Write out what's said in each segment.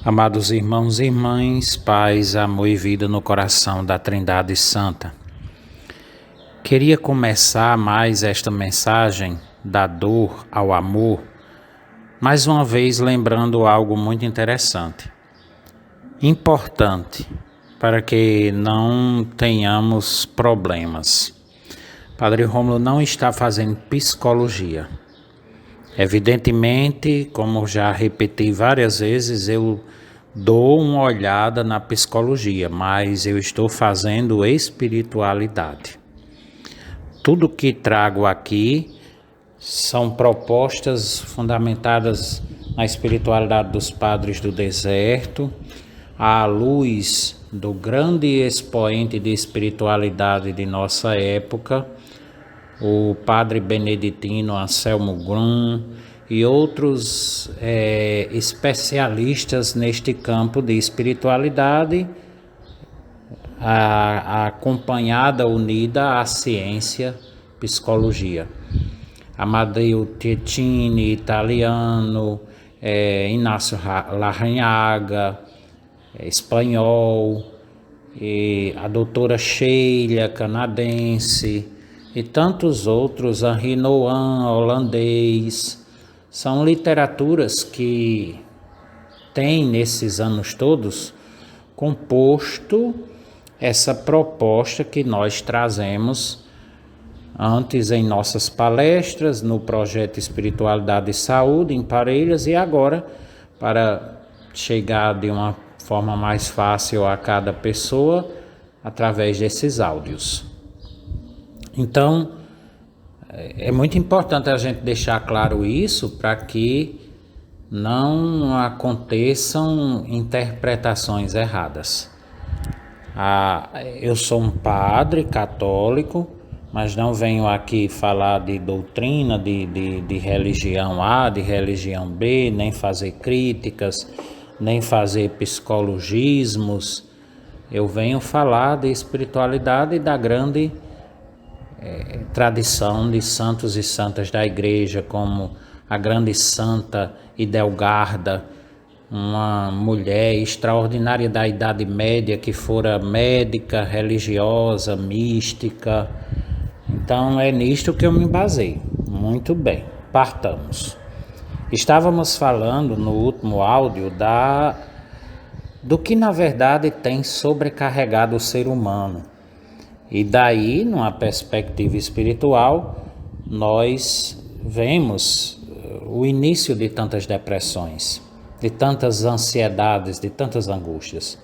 Amados irmãos e irmãs, paz, amor e vida no coração da Trindade Santa. Queria começar mais esta mensagem da dor ao amor, mais uma vez lembrando algo muito interessante, importante, para que não tenhamos problemas. Padre Rômulo não está fazendo psicologia. Evidentemente, como já repeti várias vezes, eu dou uma olhada na psicologia, mas eu estou fazendo espiritualidade. Tudo que trago aqui são propostas fundamentadas na espiritualidade dos padres do deserto, à luz do grande expoente de espiritualidade de nossa época, o padre beneditino Anselmo Grum e outros especialistas neste campo de espiritualidade, acompanhada, unida à ciência, psicologia. Amadeo Tietini, italiano, Inácio Larrañaga, espanhol, e a doutora Sheila, canadense, e tantos outros, Henri Nouwen, holandês. São literaturas que têm, nesses anos todos, composto essa proposta que nós trazemos antes em nossas palestras, no projeto Espiritualidade e Saúde, em Parelhas, e agora, para chegar de uma forma mais fácil a cada pessoa, através desses áudios. Então, é muito importante a gente deixar claro isso para que não aconteçam interpretações erradas. Eu sou um padre católico, mas não venho aqui falar de doutrina, de religião A, de religião B, nem fazer críticas, nem fazer psicologismos. Eu venho falar de espiritualidade e da grande tradição de santos e santas da igreja, como a grande santa Idelgarda, uma mulher extraordinária da Idade Média que fora médica, religiosa, mística. Então é nisto que eu me baseio. Muito bem, partamos. Estávamos falando no último áudio do que na verdade tem sobrecarregado o ser humano. E daí, numa perspectiva espiritual, nós vemos o início de tantas depressões, de tantas ansiedades, de tantas angústias.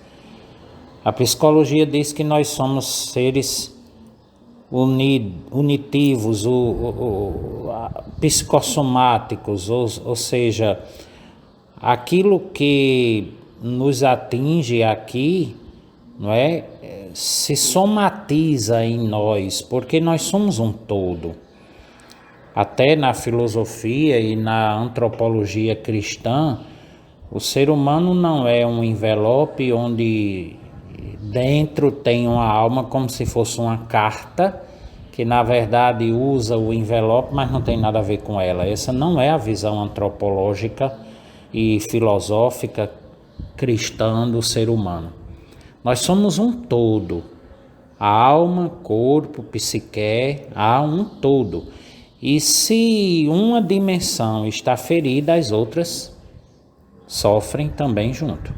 A psicologia diz que nós somos seres unitivos, psicossomáticos, ou seja, aquilo que nos atinge aqui, não é? Se somatiza em nós, porque nós somos um todo. Até na filosofia e na antropologia cristã, o ser humano não é um envelope onde dentro tem uma alma como se fosse uma carta, que na verdade usa o envelope, mas não tem nada a ver com ela. Essa não é a visão antropológica e filosófica cristã do ser humano. Nós somos um todo, alma, corpo, psique, há um todo. E se uma dimensão está ferida, as outras sofrem também junto.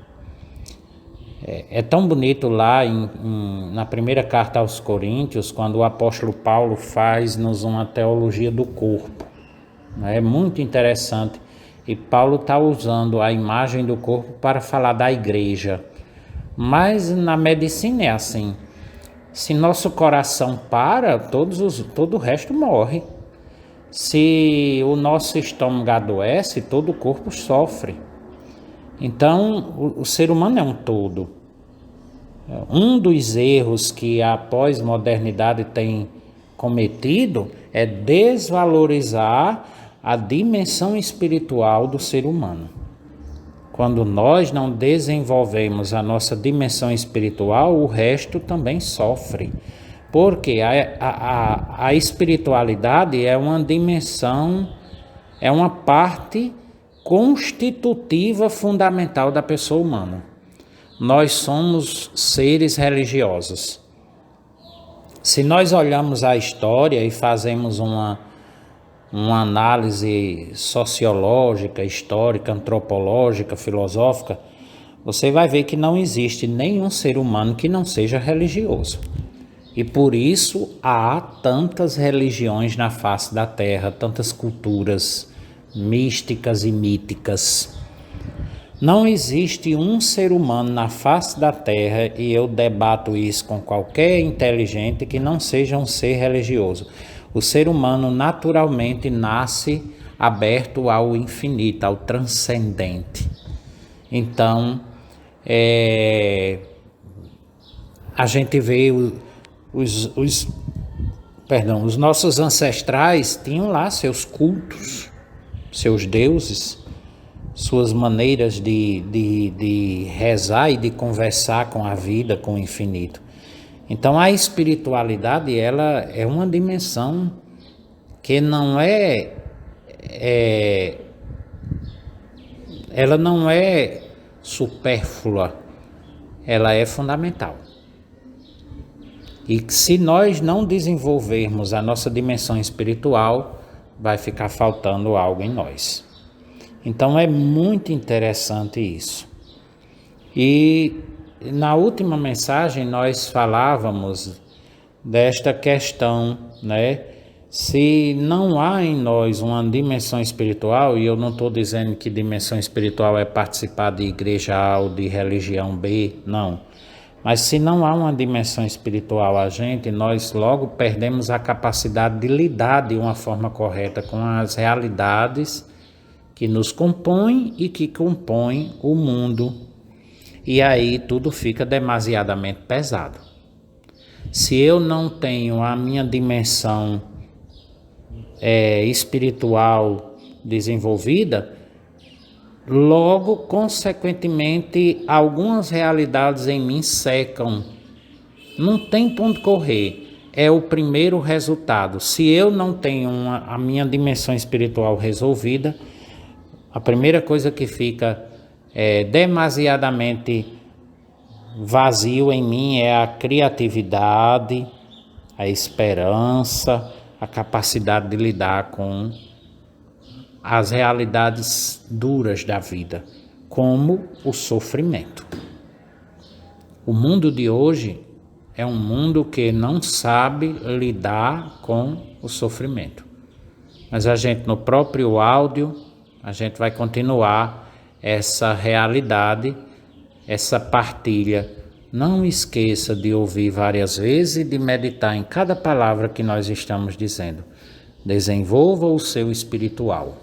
É tão bonito lá na primeira carta aos Coríntios, quando o apóstolo Paulo faz-nos uma teologia do corpo. É muito interessante. E Paulo está usando a imagem do corpo para falar da igreja. Mas na medicina é assim, se nosso coração para, todo o resto morre. Se o nosso estômago adoece, todo o corpo sofre. Então, o ser humano é um todo. Um dos erros que a pós-modernidade tem cometido é desvalorizar a dimensão espiritual do ser humano. Quando nós não desenvolvemos a nossa dimensão espiritual, o resto também sofre. Porque a espiritualidade é uma dimensão, é uma parte constitutiva fundamental da pessoa humana. Nós somos seres religiosos. Se nós olhamos a história e fazemos uma análise sociológica, histórica, antropológica, filosófica, você vai ver que não existe nenhum ser humano que não seja religioso. E por isso há tantas religiões na face da Terra, tantas culturas místicas e míticas. Não existe um ser humano na face da Terra, e eu debato isso com qualquer inteligente, que não seja um ser religioso. O ser humano naturalmente nasce aberto ao infinito, ao transcendente. Então, a gente vê os nossos ancestrais tinham lá seus cultos, seus deuses, suas maneiras de rezar e de conversar com a vida, com o infinito. Então a espiritualidade, ela é uma dimensão que ela não é supérflua, ela é fundamental. E se nós não desenvolvermos a nossa dimensão espiritual, vai ficar faltando algo em nós. Então é muito interessante isso. E na última mensagem nós falávamos desta questão, né? Se não há em nós uma dimensão espiritual, e eu não estou dizendo que dimensão espiritual é participar de igreja A ou de religião B, não. Mas se não há uma dimensão espiritual nós logo perdemos a capacidade de lidar de uma forma correta com as realidades que nos compõem e que compõem o mundo. E aí tudo fica demasiadamente pesado. Se eu não tenho a minha dimensão espiritual desenvolvida, logo, consequentemente, algumas realidades em mim secam. Não tem para onde correr. É o primeiro resultado. Se eu não tenho a minha dimensão espiritual resolvida, a primeira coisa que fica demasiadamente vazio em mim é a criatividade, a esperança, a capacidade de lidar com as realidades duras da vida, como o sofrimento. O mundo de hoje é um mundo que não sabe lidar com o sofrimento. Mas a gente, no próprio áudio, a gente vai continuar essa realidade, essa partilha. Não esqueça de ouvir várias vezes e de meditar em cada palavra que nós estamos dizendo. Desenvolva o seu espiritual.